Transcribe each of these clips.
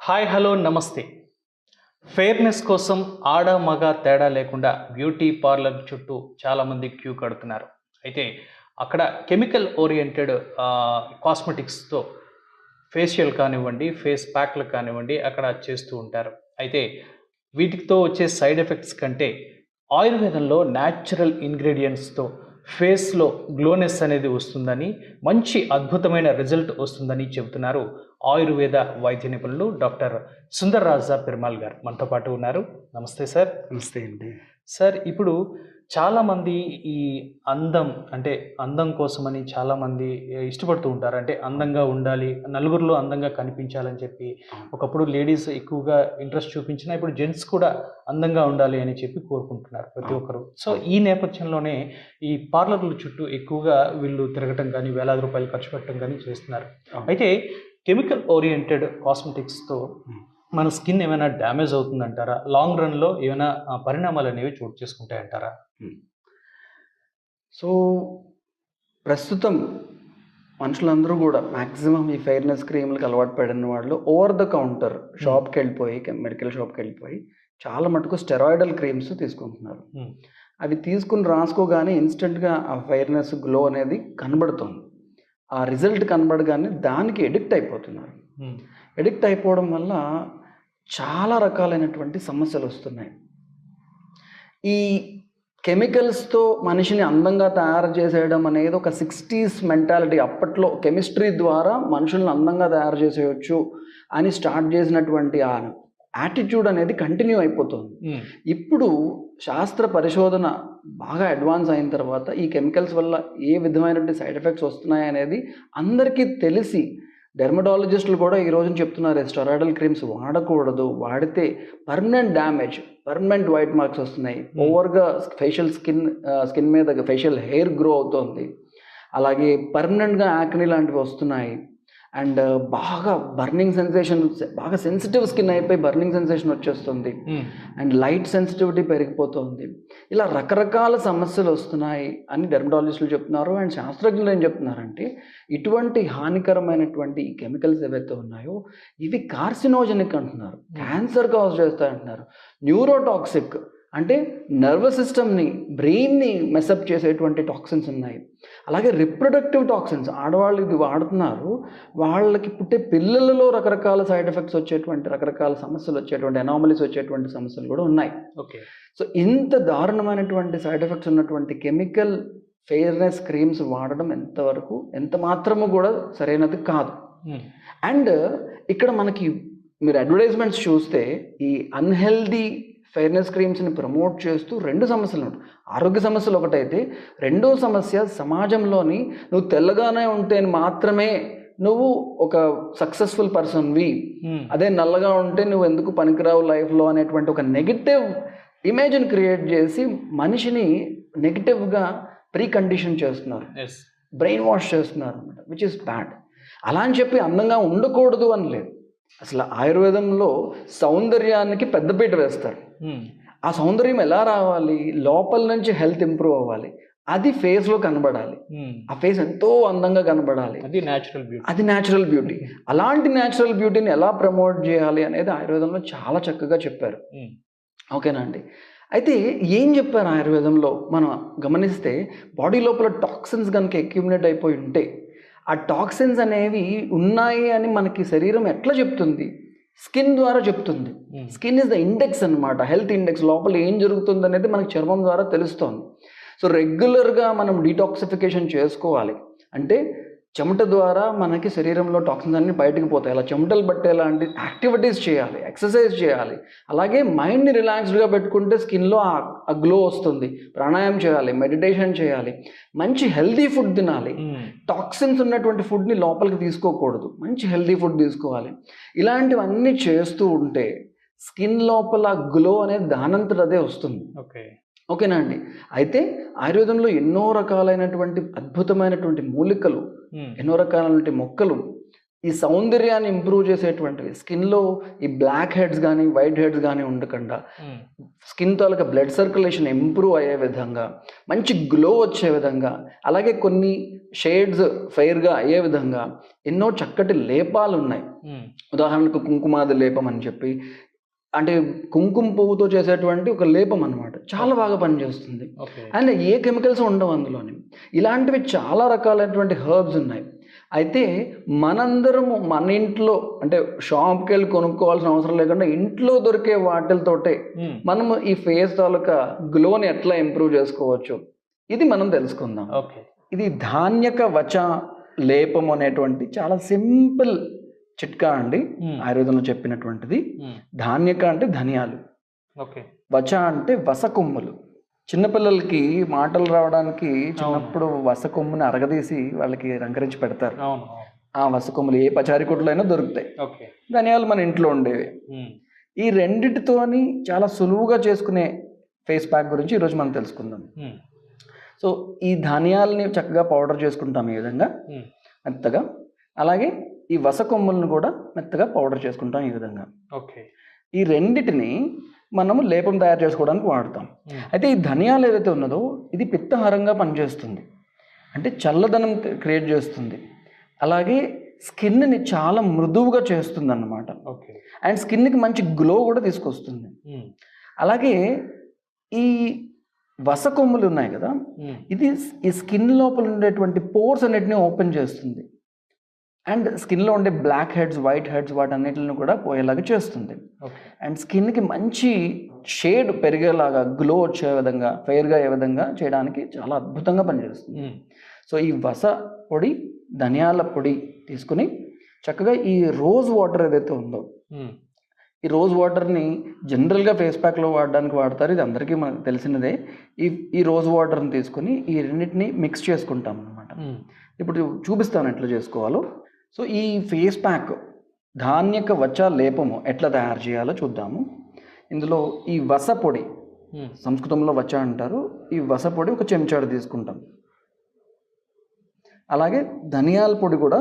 Hi hello నమస్తే. Fairness కోసం ఆడ మగ తేడా లేకుండా బ్యూటీ పార్లర్ చుట్టూ చాలామంది క్యూ కడుతున్నారు. అయితే అక్కడ కెమికల్ ఓరియంటెడ్ కాస్మెటిక్స్తో ఫేషియల్ కానివ్వండి, ఫేస్ ప్యాక్లు కానివ్వండి అక్కడ చేస్తూ ఉంటారు. అయితే వీటితో వచ్చే సైడ్ ఎఫెక్ట్స్ కంటే ఆయుర్వేదంలో న్యాచురల్ ఇంగ్రీడియంట్స్తో ఫేస్లో గ్లోనెస్ అనేది వస్తుందని, మంచి అద్భుతమైన రిజల్ట్ వస్తుందని చెబుతున్నారు ఆయుర్వేద వైద్య నిపుణులు డాక్టర్ సుందర్ రాజా పెరుమాల్ గారు మనతో పాటు ఉన్నారు. నమస్తే సార్. నమస్తే అండి. సార్, ఇప్పుడు చాలామంది ఈ అందం కోసమని చాలామంది ఇష్టపడుతూ ఉంటారు. అంటే అందంగా ఉండాలి, నలుగురిలో అందంగా కనిపించాలని చెప్పి ఒకప్పుడు లేడీస్ ఎక్కువగా ఇంట్రెస్ట్ చూపించినా ఇప్పుడు జెంట్స్ కూడా అందంగా ఉండాలి అని చెప్పి కోరుకుంటున్నారు ప్రతి ఒక్కరు. సో ఈ నేపథ్యంలోనే ఈ పార్లర్ల చుట్టూ ఎక్కువగా వీళ్ళు తిరగటం కానీ, వేలాది రూపాయలు ఖర్చు పెట్టడం కానీ చేస్తున్నారు. అయితే కెమికల్ ఓరియంటెడ్ కాస్మెటిక్స్తో మన స్కిన్ ఏమైనా డ్యామేజ్ అవుతుందంటారా? లాంగ్ రన్లో ఏమైనా పరిణామాలు అనేవి చోటు చేసుకుంటాయంటారా? సో ప్రస్తుతం మనుషులందరూ కూడా మ్యాక్సిమం ఈ ఫెయిర్నెస్ క్రీమ్లకు అలవాటు పడిన వాళ్ళు ఓవర్ ద కౌంటర్ షాప్కి వెళ్ళిపోయి, మెడికల్ షాప్కి వెళ్ళిపోయి చాలా మటుకు స్టెరాయిడల్ క్రీమ్స్ తీసుకుంటున్నారు. అవి తీసుకుని రాసుకోగానే ఇన్స్టెంట్గా ఆ ఫెయిర్నెస్ గ్లో అనేది కనబడుతుంది. ఆ రిజల్ట్ కనబడగానే దానికి ఎడిక్ట్ అయిపోతున్నారు. ఎడిక్ట్ అయిపోవడం వల్ల చాలా రకాలైనటువంటి సమస్యలు వస్తున్నాయి. ఈ కెమికల్స్తో మనిషిని అందంగా తయారు చేసేయడం అనేది ఒక 60s మెంటాలిటీ. అప్పట్లో కెమిస్ట్రీ ద్వారా మనుషులను అందంగా తయారు చేసేయచ్చు అని స్టార్ట్ చేసినటువంటి ఆ యాటిట్యూడ్ అనేది కంటిన్యూ అయిపోతుంది. ఇప్పుడు శాస్త్ర పరిశోధన బాగా అడ్వాన్స్ అయిన తర్వాత ఈ కెమికల్స్ వల్ల ఏ విధమైనటువంటి సైడ్ ఎఫెక్ట్స్ వస్తున్నాయి అనేది అందరికీ తెలిసి డెర్మటాలజిస్టులు కూడా ఈ రోజున చెప్తున్నారు స్టెరాయిడల్ క్రీమ్స్ వాడకూడదు, వాడితే permanent damage, permanent white marks వస్తున్నాయి, ఓవర్గా ఫేషియల్ స్కిన్ మీద ఫేషియల్ హెయిర్ గ్రో అవుతుంది, అలాగే పర్మనెంట్గా యాక్ని లాంటివి వస్తున్నాయి, అండ్ బాగా బర్నింగ్ సెన్సేషన్, బాగా సెన్సిటివ్ స్కిన్ అయిపోయి బర్నింగ్ సెన్సేషన్ వచ్చేస్తుంది, అండ్ లైట్ సెన్సిటివిటీ పెరిగిపోతుంది. ఇలా రకరకాల సమస్యలు వస్తున్నాయి అని డెర్మటాలజిస్టులు చెప్తున్నారు. అండ్ శాస్త్రజ్ఞులు ఏం చెప్తున్నారంటే ఇటువంటి హానికరమైనటువంటి కెమికల్స్ ఏవైతే ఉన్నాయో ఇవి కార్సినోజెనిక్ అంటున్నారు, క్యాన్సర్ కాజ్ చేస్తాయంటున్నారు, న్యూరోటాక్సిక్ అంటే నర్వస్ సిస్టమ్ని, బ్రెయిన్ని మెసప్ చేసేటువంటి టాక్సిన్స్ ఉన్నాయి. అలాగే రిప్రొడక్టివ్ టాక్సిన్స్, ఆడవాళ్ళు ఇది వాడుతున్నారు, వాళ్ళకి పుట్టే పిల్లలలో రకరకాల సైడ్ ఎఫెక్ట్స్ వచ్చేటువంటి, రకరకాల సమస్యలు వచ్చేటువంటి, అనామలీస్ వచ్చేటువంటి సమస్యలు కూడా ఉన్నాయి. ఓకే. సో ఇంత దారుణమైనటువంటి సైడ్ ఎఫెక్ట్స్ ఉన్నటువంటి కెమికల్ ఫెయిర్నెస్ క్రీమ్స్ వాడడం ఎంతవరకు ఎంత మాత్రము కూడా సరైనది కాదు. అండ్ ఇక్కడ మనకి మీరు అడ్వర్టైజ్మెంట్స్ చూస్తే ఈ అన్హెల్దీ ఫెయిర్నెస్ క్రీమ్స్ని ప్రమోట్ చేస్తూ రెండు సమస్యలు ఉంటాయి. ఆరోగ్య సమస్యలు ఒకటైతే, రెండో సమస్య సమాజంలోని నువ్వు తెల్లగానే ఉంటే మాత్రమే నువ్వు ఒక సక్సెస్ఫుల్ పర్సన్వి, అదే నల్లగా ఉంటే నువ్వు ఎందుకు పనికిరావు లైఫ్లో అనేటువంటి ఒక నెగిటివ్ ఇమేజ్ని క్రియేట్ చేసి మనిషిని నెగిటివ్గా ప్రీ కండిషన్ చేస్తున్నారు, బ్రెయిన్ వాష్ చేస్తున్నారు అనమాట, విచ్ ఇస్ బ్యాడ్. అలా అని చెప్పి అందంగా ఉండకూడదు అని లేదు. అసలు ఆయుర్వేదంలో సౌందర్యానికి పెద్దపీట వేస్తారు. ఆ సౌందర్యం ఎలా రావాలి? లోపల నుంచి హెల్త్ ఇంప్రూవ్ అవ్వాలి, అది ఫేస్లో కనబడాలి, ఆ ఫేస్ ఎంతో అందంగా కనబడాలి, అది న్యాచురల్ బ్యూటీ. అలాంటి న్యాచురల్ బ్యూటీని ఎలా ప్రమోట్ చేయాలి అనేది ఆయుర్వేదంలో చాలా చక్కగా చెప్పారు. ఓకేనా అండి? అయితే ఏం చెప్పారు ఆయుర్వేదంలో మనం గమనిస్తే, బాడీ లోపల టాక్సిన్స్ కనుక అక్యుమిలేట్ అయిపోయి ఉంటే, ఆ టాక్సిన్స్ అనేవి ఉన్నాయి అని మనకి శరీరం ఎట్లా చెప్తుంది? స్కిన్ ద్వారా చెప్తుంది. స్కిన్ ఇస్ ద ఇండెక్స్ అనమాట, హెల్త్ ఇండెక్స్. లోపల ఏం జరుగుతుంది అనేది మనకి చర్మం ద్వారా తెలుస్తుంది. సో రెగ్యులర్గా మనం డీటాక్సిఫికేషన్ చేసుకోవాలి. అంటే చెమట ద్వారా మనకి శరీరంలో టాక్సిన్స్ అన్ని బయటకు పోతాయి. అలా చెమటలు పట్టేలాంటి యాక్టివిటీస్ చేయాలి, ఎక్సర్సైజ్ చేయాలి. అలాగే మైండ్ని రిలాక్స్డ్గా పెట్టుకుంటే స్కిన్లో ఆ గ్లో వస్తుంది. ప్రాణాయామం చేయాలి, మెడిటేషన్ చేయాలి, మంచి హెల్దీ ఫుడ్ తినాలి. టాక్సిన్స్ ఉన్నటువంటి ఫుడ్ని లోపలికి తీసుకోకూడదు, మంచి హెల్దీ ఫుడ్ తీసుకోవాలి. ఇలాంటివన్నీ చేస్తూ ఉంటే స్కిన్ లోపల గ్లో అనేది దానంతట అదే వస్తుంది. ఓకేనా అండి? అయితే ఆయుర్వేదంలో ఎన్నో రకాలైనటువంటి అద్భుతమైనటువంటి మూలికలు, ఎన్నో రకాలైనటువంటి మొక్కలు ఈ సౌందర్యాన్ని ఇంప్రూవ్ చేసేటువంటివి, స్కిన్లో ఈ బ్లాక్ హెడ్స్ కానీ వైట్ హెడ్స్ కానీ ఉండకుండా స్కిన్ తాలూకా బ్లడ్ సర్క్యులేషన్ ఇంప్రూవ్ అయ్యే విధంగా, మంచి గ్లో వచ్చే విధంగా, అలాగే కొన్ని షేడ్స్ ఫెయిర్గా అయ్యే విధంగా ఎన్నో చక్కటి లేపాలు ఉన్నాయి. ఉదాహరణకు కుంకుమాది లేపం అని చెప్పి, అంటే కుంకుమ పువ్వుతో చేసేటువంటి ఒక లేపం అనమాట, చాలా బాగా పనిచేస్తుంది. అండ్ ఏ కెమికల్స్ ఉండవు అందులోని. ఇలాంటివి చాలా రకాలైనటువంటి హర్బ్స్ ఉన్నాయి. అయితే మనందరము మన ఇంట్లో, అంటే షాప్కి వెళ్ళి కొనుక్కోవాల్సిన అవసరం లేకుండా ఇంట్లో దొరికే వాటితోటే మనము ఈ ఫేస్ తాలూకా గ్లోని ఎట్లా ఇంప్రూవ్ చేసుకోవచ్చు, ఇది మనం తెలుసుకుందాం. ఇది ధాన్యక వచ లేపం అనేటువంటి చాలా సింపుల్ చిట్కా అండి, ఆయుర్వేదంలో చెప్పినటువంటిది. ధాన్యక అంటే ధనియాలు, వచ అంటే వసకొమ్ములు. చిన్నపిల్లలకి మాటలు రావడానికి చిన్నప్పుడు వసకొమ్ముని అరగదీసి వాళ్ళకి రంకరించి పెడతారు. ఆ వసకొమ్ములు ఏ పచారీ కొట్లో అయినా దొరుకుతాయి. ధనియాలు మన ఇంట్లో ఉండేవి. ఈ రెండిటితోని చాలా సులువుగా చేసుకునే ఫేస్ ప్యాక్ గురించి ఈరోజు మనం తెలుసుకుందాం. సో ఈ ధాన్యాలని చక్కగా పౌడర్ చేసుకుంటాం ఈ విధంగా మెత్తగా. అలాగే ఈ వసకొమ్ములను కూడా మెత్తగా పౌడర్ చేసుకుంటాం ఈ విధంగా. ఈ రెండిటిని మనము లేపం తయారు చేసుకోవడానికి వాడతాం. అయితే ఈ ధనియాలు ఏదైతే ఉన్నదో ఇది పిత్తహారంగా పనిచేస్తుంది, అంటే చల్లదనం క్రియేట్ చేస్తుంది. అలాగే స్కిన్ని చాలా మృదువుగా చేస్తుంది అన్నమాట. అండ్ స్కిన్కి మంచి గ్లో కూడా తీసుకొస్తుంది. అలాగే ఈ వసకొమ్ములు ఉన్నాయి కదా, ఇది ఈ స్కిన్ లోపల ఉండేటువంటి పోర్స్ అన్నిటిని ఓపెన్ చేస్తుంది. అండ్ స్కిన్లో ఉండే బ్లాక్ హెడ్స్ వైట్ హెడ్స్ వాటన్నిటిని కూడా పోయేలాగా చేస్తుంది. అండ్ స్కిన్కి మంచి షేడ్ పెరిగేలాగా, గ్లో వచ్చే విధంగా, ఫెయిర్గా అయ్యే విధంగా చేయడానికి చాలా అద్భుతంగా పనిచేస్తుంది. సో ఈ వస పొడి, ధనియాల పొడి తీసుకుని చక్కగా ఈ రోజ్ వాటర్ ఏదైతే ఉందో, ఈ రోజ్ వాటర్ని జనరల్గా ఫేస్ ప్యాక్లో వాడడానికి వాడతారు, ఇది అందరికీ మనకు తెలిసినదే. ఈ రోజ్ వాటర్ని తీసుకుని ఈ రెండింటిని మిక్స్ చేసుకుంటాం అన్నమాట. ఇప్పుడు చూపిస్తాను ఎట్లా చేసుకోవాలో. సో ఈ ఫేస్ ప్యాక్ ధాన్యక వచ లేపము ఎట్లా తయారు చేయాలో చూద్దాము. ఇందులో ఈ వస పొడి, సంస్కృతంలో వచ అంటారు, ఈ వస పొడి ఒక చెంచాడు తీసుకుంటాం. అలాగే ధనియాల పొడి కూడా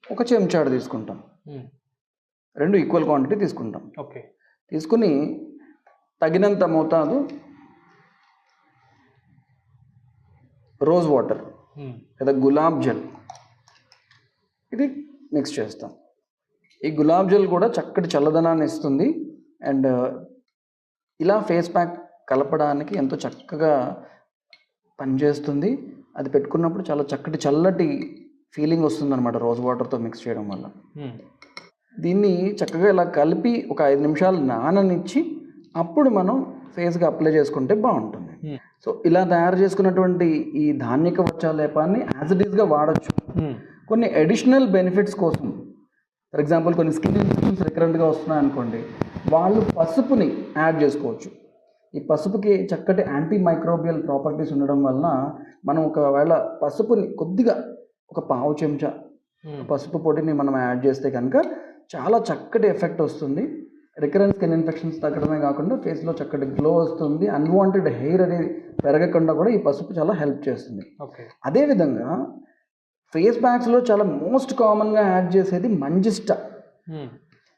ఒక చెంచాడు తీసుకుంటాం. రెండు ఈక్వల్ క్వాంటిటీ తీసుకుంటాం. తీసుకుని తగినంత మోతాదు రోజ్ వాటర్ లేదా గులాబ్ జల్ ఇది మిక్స్ చేస్తాం. ఈ గులాబ్ జల్ కూడా చక్కటి చల్లదనాన్ని ఇస్తుంది. అండ్ ఇలా ఫేస్ ప్యాక్ కలపడానికి ఎంతో చక్కగా పనిచేస్తుంది. అది పెట్టుకున్నప్పుడు చాలా చక్కటి చల్లటి ఫీలింగ్ వస్తుంది అనమాట రోజ్ వాటర్తో మిక్స్ చేయడం వల్ల. దీన్ని చక్కగా ఇలా కలిపి ఒక 5 నిమిషాలు నాననిచ్చి అప్పుడు మనం ఫేస్గా అప్లై చేసుకుంటే బాగుంటుంది. సో ఇలా తయారు చేసుకున్నటువంటి ఈ ధాన్యక వచ లేపాన్ని యాజ్ ఇట్ ఈస్గా వాడచ్చు. కొన్ని అడిషనల్ బెనిఫిట్స్ కోసం, ఫర్ ఎగ్జాంపుల్ కొన్ని స్కిన్ ఇన్ఫెక్షన్స్ రికరెంట్గా వస్తున్నాయి అనుకోండి, వాళ్ళు పసుపుని యాడ్ చేసుకోవచ్చు. ఈ పసుపుకి చక్కటి యాంటీ మైక్రోబియల్ ప్రాపర్టీస్ ఉండడం వలన మనం ఒకవేళ పసుపుని కొద్దిగా ఒక పావు చెంచా పసుపు పొడిని మనం యాడ్ చేస్తే కనుక చాలా చక్కటి ఎఫెక్ట్ వస్తుంది. రికరెంట్ స్కిన్ ఇన్ఫెక్షన్స్ తగ్గడమే కాకుండా ఫేస్లో చక్కటి గ్లో వస్తుంది. అన్వాంటెడ్ హెయిర్ అనేది పెరగకుండా కూడా ఈ పసుపు చాలా హెల్ప్ చేస్తుంది. అదేవిధంగా ఫేస్ ప్యాక్స్లో చాలా మోస్ట్ కామన్గా యాడ్ చేసేది మంజిస్టా.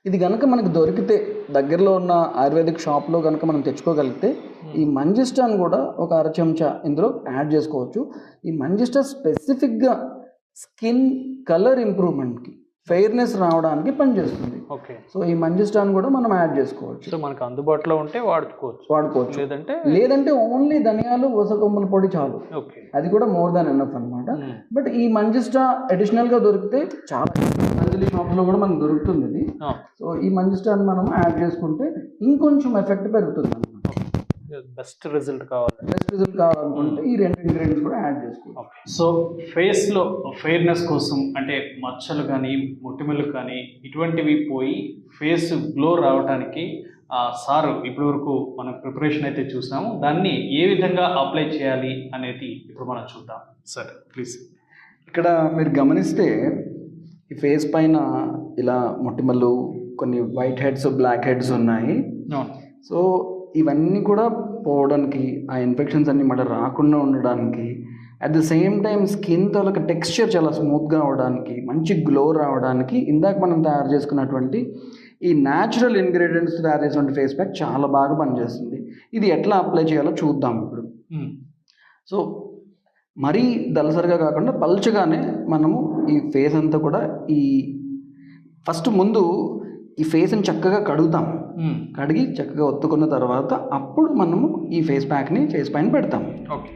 ఇది కనుక మనకు దొరికితే దగ్గరలో ఉన్న ఆయుర్వేదిక్ షాప్లో కనుక మనం తెచ్చుకోగలిగితే ఈ మంజిస్టాను కూడా ఒక 1/2 చెంచా ఇందులో యాడ్ చేసుకోవచ్చు. ఈ మంజిస్టా స్పెసిఫిక్గా స్కిన్ కలర్ ఇంప్రూవ్మెంట్కి, ఫెయిర్నెస్ రావడానికి పనిచేస్తుంది. సో ఈ మంజిస్టాను కూడా మనం యాడ్ చేసుకోవచ్చు. సో మనకు అందుబాటులో ఉంటే వాడుకోవచ్చు. లేదంటే ఓన్లీ ధనియాలు వసకొమ్మల పొడి చాలు, అది కూడా మోర్ దాన్ ఎనఫ్ అనమాట. బట్ ఈ మంజిస్టా అడిషనల్గా దొరికితే చాలా పతంజలి షాప్లో కూడా మనకు దొరుకుతుంది ఇది. సో ఈ మంజిస్టాను మనం యాడ్ చేసుకుంటే ఇంకొంచెం ఎఫెక్ట్ పెరుగుతుంది అనమాట. బెస్ట్ రిజల్ట్ కావాలనుకుంటే ఈ 2 ఇంగ్రీడియంట్స్ కూడా యాడ్ చేసుకోవాలి. సో ఫేస్లో ఫెయిర్నెస్ కోసం, అంటే మచ్చలు కానీ మొటిమలు కానీ ఇటువంటివి పోయి ఫేస్ గ్లో రావడానికి సార్ ఇప్పటి వరకు మనం ప్రిపరేషన్ అయితే చూసాము. దాన్ని ఏ విధంగా అప్లై చేయాలి అనేది ఇప్పుడు మనం చూద్దాం. సరే ప్లీజ్. ఇక్కడ మీరు గమనిస్తే ఈ ఫేస్ పైన ఇలా మొటిమలు, కొన్ని వైట్ హెడ్స్ బ్లాక్ హెడ్స్ ఉన్నాయి. సో ఇవన్నీ కూడా పోవడానికి, ఆ ఇన్ఫెక్షన్స్ అన్నీ మళ్ళీ రాకుండా ఉండడానికి, at the same time skin taluka texture చాలా స్మూత్గా అవడానికి, మంచి గ్లో రావడానికి ఇందాక మనం తయారు చేసుకున్నటువంటి ఈ న్యాచురల్ ఇంగ్రీడియంట్స్ తయారు చేసినటువంటి ఫేస్ ప్యాక్ చాలా బాగా పనిచేస్తుంది. ఇది ఎట్లా అప్లై చేయాలో చూద్దాం ఇప్పుడు. సో మరీ దళసరిగా కాకుండా పల్చగానే మనము ఈ ఫేస్ అంతా కూడా ఫస్ట్ ముందు ఈ ఫేస్ని చక్కగా కడుగుతాం. కడిగి చక్కగా ఒత్తుకున్న తర్వాత అప్పుడు మనము ఈ ఫేస్ ప్యాక్ని ఫేస్ పైన పెడతాం. ఓకే.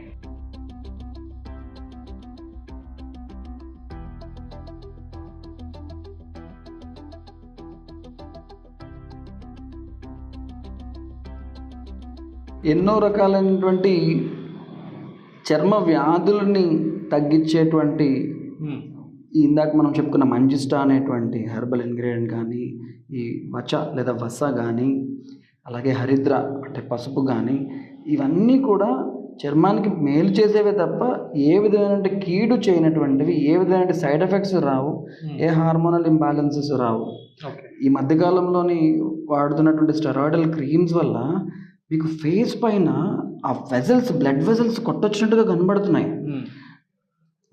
ఎన్నో రకాలైనటువంటి చర్మ వ్యాధులని తగ్గించేటువంటి ఇందాక మనం చెప్పుకున్న మంజిస్టా అనేటువంటి హెర్బల్ ఇంగ్రీడియంట్ కానీ, ఈ వచ లేదా వస కానీ, అలాగే హరిద్ర అంటే పసుపు కానీ, ఇవన్నీ కూడా చర్మానికి మేలు చేసేవే తప్ప ఏ విధమైన కీడు చేయనటువంటివి, ఏ విధమైన సైడ్ ఎఫెక్ట్స్ రావు, ఏ హార్మోనల్ ఇంబ్యాలెన్సెస్ రావు. ఈ మధ్యకాలంలోని వాడుతున్నటువంటి స్టెరాయిడల్ క్రీమ్స్ వల్ల మీకు ఫేస్ పైన ఆ వెజల్స్, బ్లడ్ వెజల్స్ కొట్టొచ్చినట్టుగా కనబడుతున్నాయి.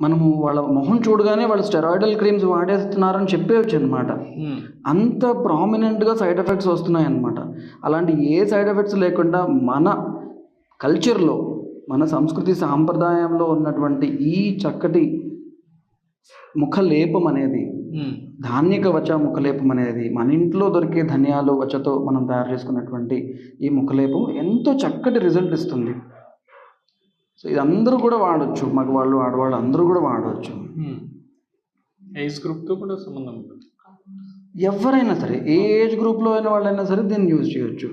మనము వాళ్ళ మొహం చూడగానే వాళ్ళు స్టెరాయిడల్ క్రీమ్స్ వాడేస్తున్నారని చెప్పేయచ్చు అనమాట. అంత ప్రామినెంట్గా సైడ్ ఎఫెక్ట్స్ వస్తున్నాయి అన్నమాట. అలాంటి ఏ సైడ్ ఎఫెక్ట్స్ లేకుండా మన కల్చర్లో, మన సంస్కృతి సాంప్రదాయంలో ఉన్నటువంటి ఈ చక్కటి ముఖలేపం అనేది, ధాన్యక వచ ముఖలేపం అనేది, మన ఇంట్లో దొరికే ధనియాలు వచతో మనం తయారు చేసుకున్నటువంటి ఈ ముఖలేపం ఎంతో చక్కటి రిజల్ట్ ఇస్తుంది. సో ఇది అందరూ కూడా వాడచ్చు, మగవాళ్ళు ఆడవాళ్ళు అందరూ కూడా వాడవచ్చు. ఏజ్ గ్రూప్తో కూడా సంబంధం ఉంటుంది. ఎవరైనా సరే, ఏ ఏజ్ గ్రూప్లో అయిన వాళ్ళైనా సరే దీన్ని యూజ్ చేయొచ్చు.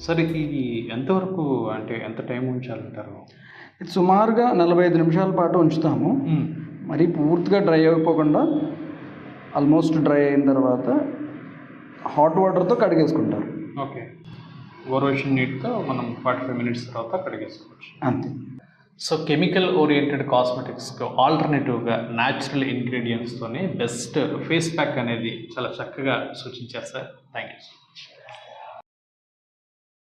సరే, ఇది ఎంతవరకు, అంటే ఎంత టైం ఉంచాలంటారు? ఇది సుమారుగా 45 నిమిషాల పాటు ఉంచుతాము. మరి పూర్తిగా డ్రై అయిపోకుండా ఆల్మోస్ట్ డ్రై అయిన తర్వాత హాట్ వాటర్తో కడిగేసుకుంటారు. ఓకే. గోరువెచ్చని నీటితో మనం 45 మినిట్స్ తర్వాత కడిగేసుకోవచ్చు. అంతే. సో కెమికల్ ఓరియంటెడ్ కాస్మెటిక్స్కి ఆల్టర్నేటివ్గా న్యాచురల్ ఇంగ్రీడియంట్స్తోనే బెస్ట్ ఫేస్ ప్యాక్ అనేది చాలా చక్కగా సూచించారు sir. Thank you so much.